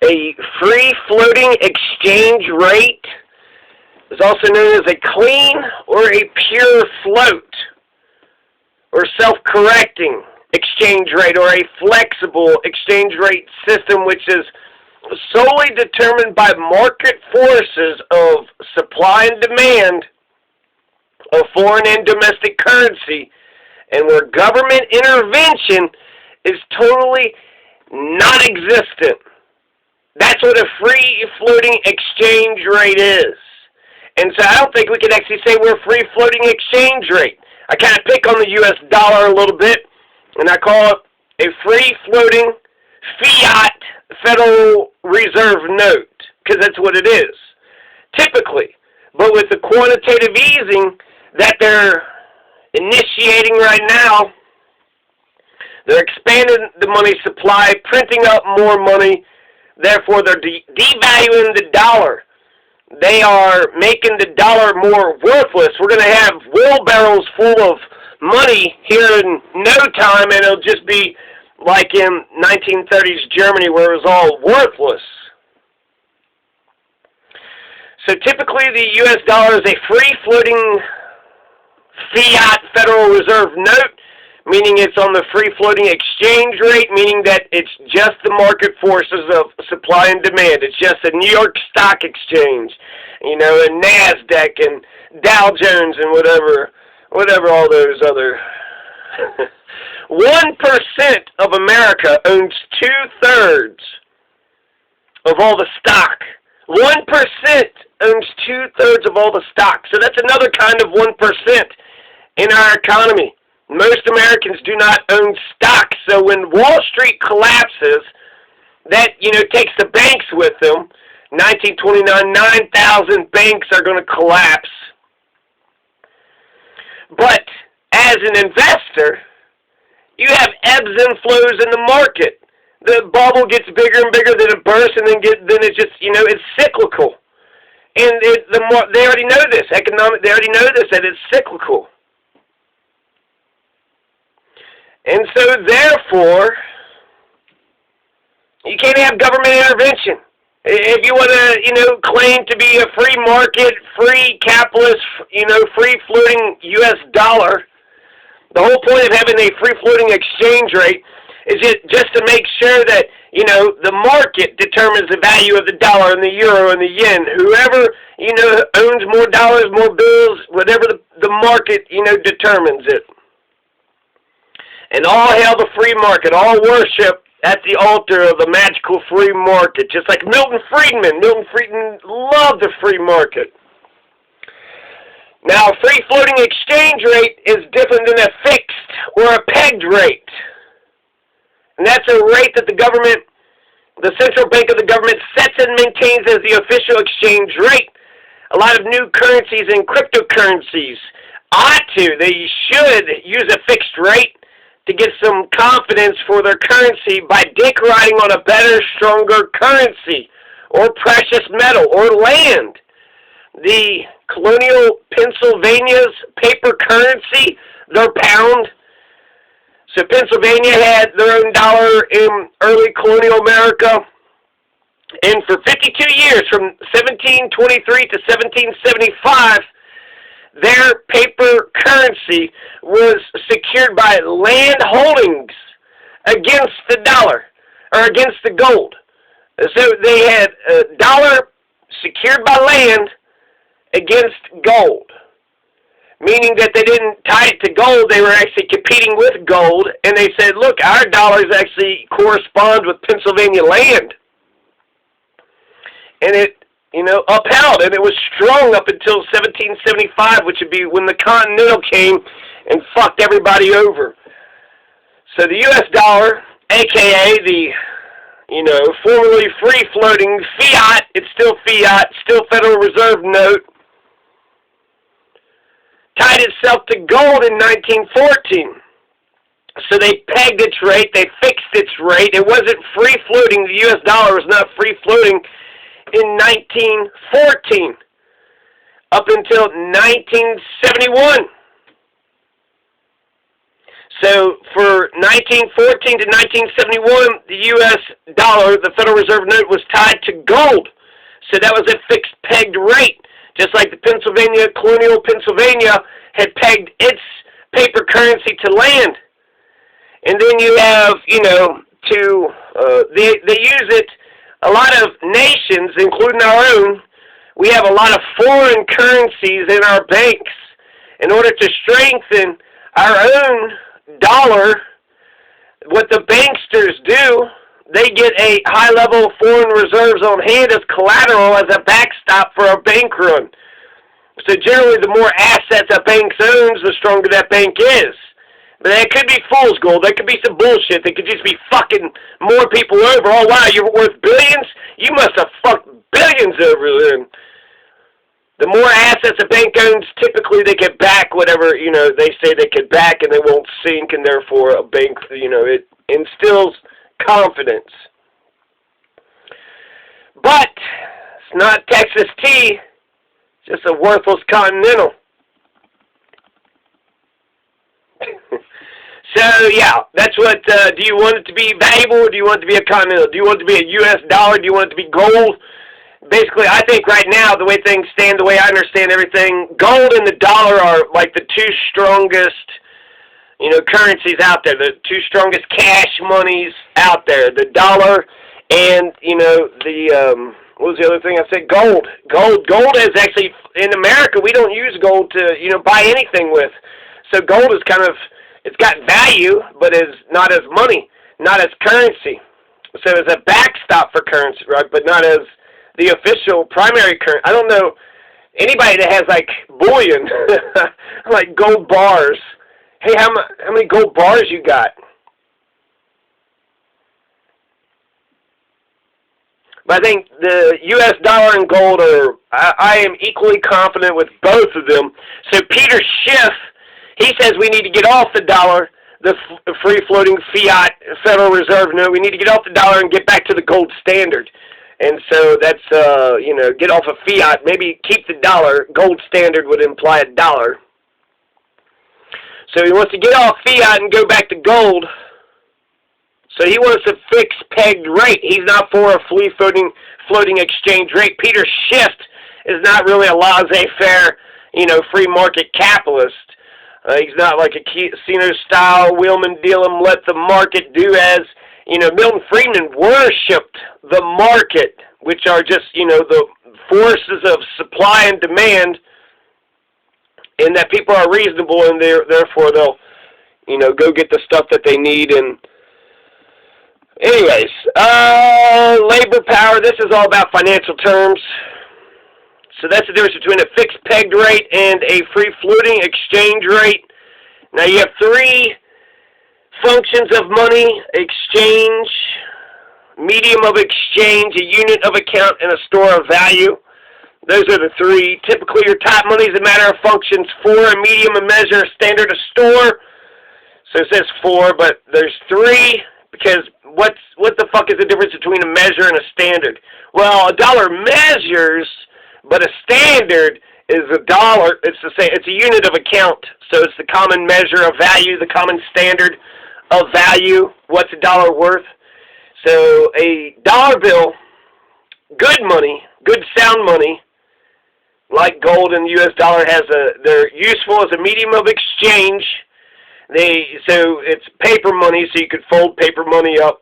A free floating exchange rate is also known as a clean or a pure float, or self-correcting exchange rate, or a flexible exchange rate system, which is solely determined by market forces of supply and demand of foreign and domestic currency, and where government intervention is totally non-existent. That's what a free floating exchange rate is. And so I don't think we can actually say we're a free floating exchange rate. I kind of pick on the U.S. dollar a little bit, and I call it a free floating fiat Federal Reserve note, because that's what it is, typically. But with the quantitative easing that they're initiating right now, they're expanding the money supply, printing up more money, therefore they're devaluing the dollar. They are making the dollar more worthless. We're going to have wheelbarrows full of money here in no time, and it'll just be like in 1930s Germany where it was all worthless. So typically the U.S. dollar is a free-floating fiat Federal Reserve note, meaning it's on the free-floating exchange rate, meaning that it's just the market forces of supply and demand. It's just a New York Stock Exchange, and NASDAQ and Dow Jones and whatever all those other. 1% of America owns 2/3 of all the stock. 1% owns 2/3 of all the stock. So that's another kind of 1% in our economy. Most Americans do not own stock, so when Wall Street collapses, that, takes the banks with them. 1929, 9,000 banks are going to collapse. But as an investor, you have ebbs and flows in the market. The bubble gets bigger and bigger, then it bursts, and then it's just, it's cyclical. And they already know this. They already know this, that it's cyclical. And so, therefore, you can't have government intervention. If you want to, claim to be a free market, free capitalist, free-floating U.S. dollar, the whole point of having a free-floating exchange rate is just to make sure that, the market determines the value of the dollar and the euro and the yen. Whoever, owns more dollars, more bills, whatever the market, determines it. And all hail the free market, all worship at the altar of the magical free market, just like Milton Friedman. Milton Friedman loved the free market. Now, a free-floating exchange rate is different than a fixed or a pegged rate. And that's a rate that the central bank of the government sets and maintains as the official exchange rate. A lot of new currencies and cryptocurrencies they should use a fixed rate to get some confidence for their currency by dick riding on a better, stronger currency, or precious metal, or land. The colonial Pennsylvania's paper currency, their pound. So Pennsylvania had their own dollar in early colonial America. And for 52 years, from 1723 to 1775, their paper currency was secured by land holdings against the dollar, or against the gold. So they had a dollar secured by land against gold, meaning that they didn't tie it to gold, they were actually competing with gold, and they said, look, our dollars actually correspond with Pennsylvania land. And it upheld, and it was strong up until 1775, which would be when the Continental came and fucked everybody over. So the U.S. dollar, a.k.a. the, formerly free-floating fiat, it's still fiat, still Federal Reserve note, tied itself to gold in 1914. So they pegged its rate, they fixed its rate. It wasn't free-floating. The U.S. dollar was not free-floating in 1914 up until 1971. So for 1914 to 1971, the U.S. dollar, the Federal Reserve note, was tied to gold. So that was a fixed pegged rate, just like the colonial Pennsylvania had pegged its paper currency to land. And then you have, they use it, a lot of nations, including our own, we have a lot of foreign currencies in our banks. In order to strengthen our own dollar, what the banksters do, they get a high level of foreign reserves on hand as collateral, as a backstop for a bank run. So generally, the more assets a bank owns, the stronger that bank is. But that could be fool's gold. That could be some bullshit. They could just be fucking more people over. Oh, wow, you're worth billions? You must have fucked billions over them. The more assets a bank owns, typically they get back whatever, they say they get back, and they won't sink, and therefore a bank, it instills confidence. But it's not Texas tea. It's just a worthless Continental. So, yeah, that's what, do you want it to be valuable, or do you want it to be a Continental? Do you want it to be a U.S. dollar? Do you want it to be gold? Basically, I think right now, the way things stand, the way I understand everything, gold and the dollar are like the two strongest, currencies out there, the two strongest cash monies out there. The dollar and, what was the other thing I said? Gold. Gold is actually, in America, we don't use gold to, buy anything with. So gold is kind of, it's got value, but is not as money, not as currency. So it's a backstop for currency, right? But not as the official primary currency. I don't know anybody that has like bullion, like gold bars. Hey, how many gold bars you got? But I think the U.S. dollar and gold are, I am equally confident with both of them. So Peter Schiff, he says we need to get off the dollar, the free-floating fiat Federal Reserve note. We need to get off the dollar and get back to the gold standard. And so that's, get off of fiat. Maybe keep the dollar. Gold standard would imply a dollar. So he wants to get off fiat and go back to gold. So he wants a fixed pegged rate. He's not for a floating exchange rate. Peter Schiff is not really a laissez-faire, free market capitalist. He's not like a casino-style, wheel 'em and deal 'em, let the market do as, Milton Friedman worshipped the market, which are just, the forces of supply and demand, and that people are reasonable, and therefore they'll, go get the stuff that they need. And anyways, labor power, this is all about financial terms. So that's the difference between a fixed pegged rate and a free floating exchange rate. Now you have three functions of money: exchange, medium of exchange, a unit of account, and a store of value. Those are the three. Typically your top money is a matter of functions: for, a medium, a measure, a standard, a store. So it says for, but there's three, because what the fuck is the difference between a measure and a standard? Well, a dollar measures, but a standard is a dollar. It's a unit of account. So it's the common measure of value, the common standard of value. What's a dollar worth? So a dollar bill, good money, good sound money, like gold and the U.S. dollar, they're useful as a medium of exchange. So it's paper money, so you could fold paper money up.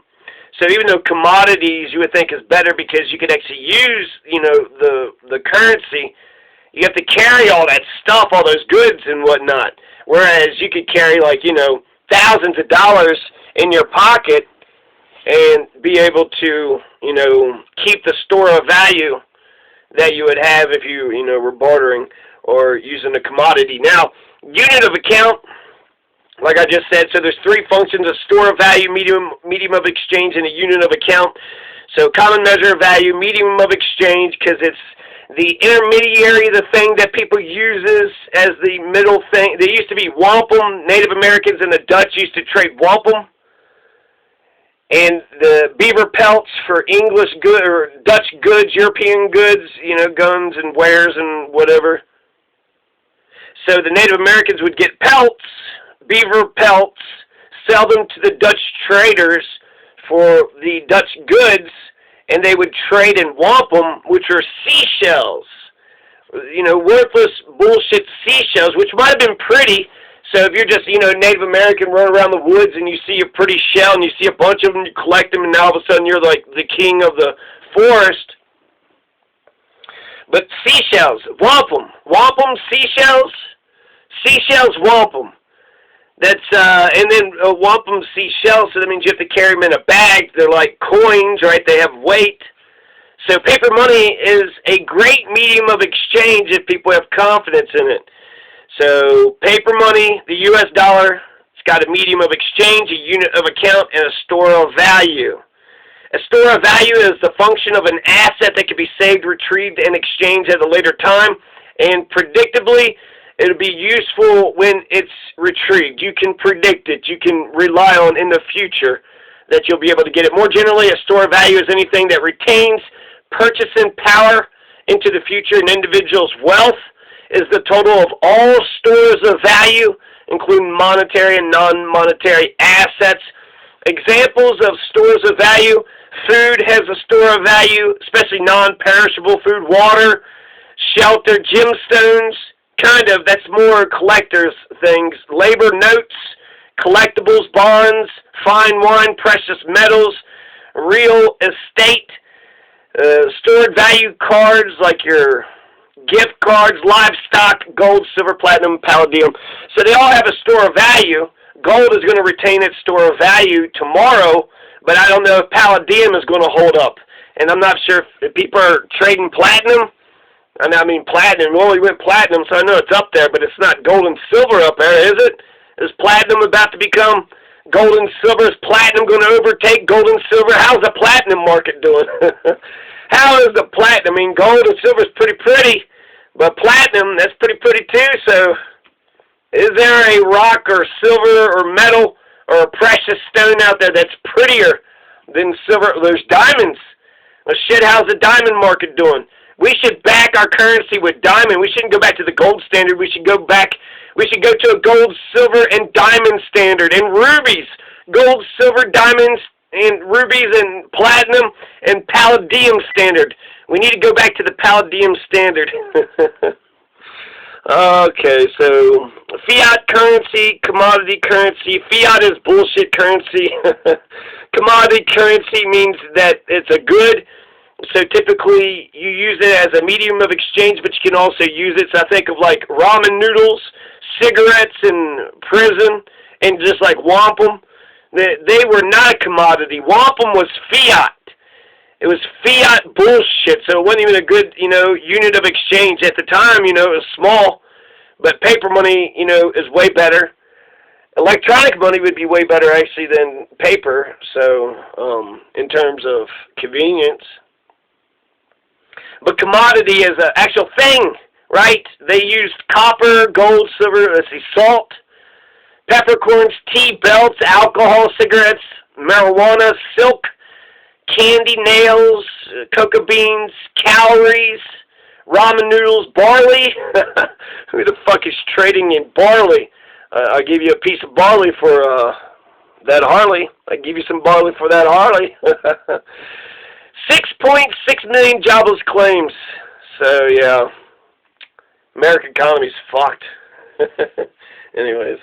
So even though commodities you would think is better because you could actually use, the currency, you have to carry all that stuff, all those goods and whatnot. Whereas you could carry thousands of dollars in your pocket and be able to, keep the store of value that you would have if you, were bartering or using a commodity. Now, unit of account, like I just said, so there's three functions: a store of value, medium of exchange, and a unit of account. So common measure of value, medium of exchange, because it's the intermediary, the thing that people uses as the middle thing. There used to be wampum. Native Americans and the Dutch used to trade wampum. And the beaver pelts for English good or Dutch goods, European goods, guns and wares and whatever. So the Native Americans would get pelts, beaver pelts, sell them to the Dutch traders for the Dutch goods, and they would trade in wampum, which are seashells. You know, worthless bullshit seashells, which might have been pretty. So if you're just, you know, Native American running around the woods and you see a pretty shell and you see a bunch of them, you collect them, and now all of a sudden you're like the king of the forest. But seashells, wampum, seashells, wampum. That's, and then wampum seashells, so that means you have to carry them in a bag. They're like coins, right? They have weight. So paper money is a great medium of exchange if people have confidence in it. So paper money, the U.S. dollar, it's got a medium of exchange, a unit of account, and a store of value. A store of value is the function of an asset that can be saved, retrieved, and exchanged at a later time, and predictably, it'll be useful when it's retrieved. You can predict it. You can rely on in the future that you'll be able to get it. More generally, a store of value is anything that retains purchasing power into the future. An individual's wealth is the total of all stores of value, including monetary and non-monetary assets. Examples of stores of value: food has a store of value, especially non-perishable food. Water, shelter, gemstones, kind of, that's more collectors' things. Labor, notes, collectibles, bonds, fine wine, precious metals, real estate, stored value cards like your gift cards, livestock, gold, silver, platinum, palladium. So they all have a store of value. Gold is going to retain its store of value tomorrow, but I don't know if palladium is going to hold up. And I'm not sure if people are trading platinum. I mean platinum. Well, we went platinum, so I know it's up there, but it's not gold and silver up there, is it? Is platinum about to become gold and silver? Is platinum going to overtake gold and silver? How's the platinum market doing? How is the platinum? I mean, gold and silver is pretty, but platinum, that's pretty too. So is there a rock or silver or metal or a precious stone out there that's prettier than silver? There's diamonds. Well, shit, how's the diamond market doing? We should back our currency with diamond. We shouldn't go back to the gold standard. We should go to a gold, silver, and diamond standard. And rubies. Gold, silver, diamonds, and rubies, and platinum, and palladium standard. We need to go back to the palladium standard. Okay, so fiat currency, commodity currency. Fiat is bullshit currency. Commodity currency means that it's a good. So typically you use it as a medium of exchange, but you can also use it. So I think of like ramen noodles, cigarettes in prison, and just like wampum. They were not a commodity. Wampum was fiat. It was fiat bullshit. So it wasn't even a good, unit of exchange at the time. It was small, but paper money, is way better. Electronic money would be way better actually than paper. So in terms of convenience. But commodity is an actual thing, right? They used copper, gold, silver, salt, peppercorns, tea, belts, alcohol, cigarettes, marijuana, silk, candy, nails, cocoa beans, calories, ramen noodles, barley. Who the fuck is trading in barley? I'll give you a piece of barley for that Harley. I'll give you some barley for that Harley. 6.6 million jobless claims. So, yeah, American economy's fucked. Anyways.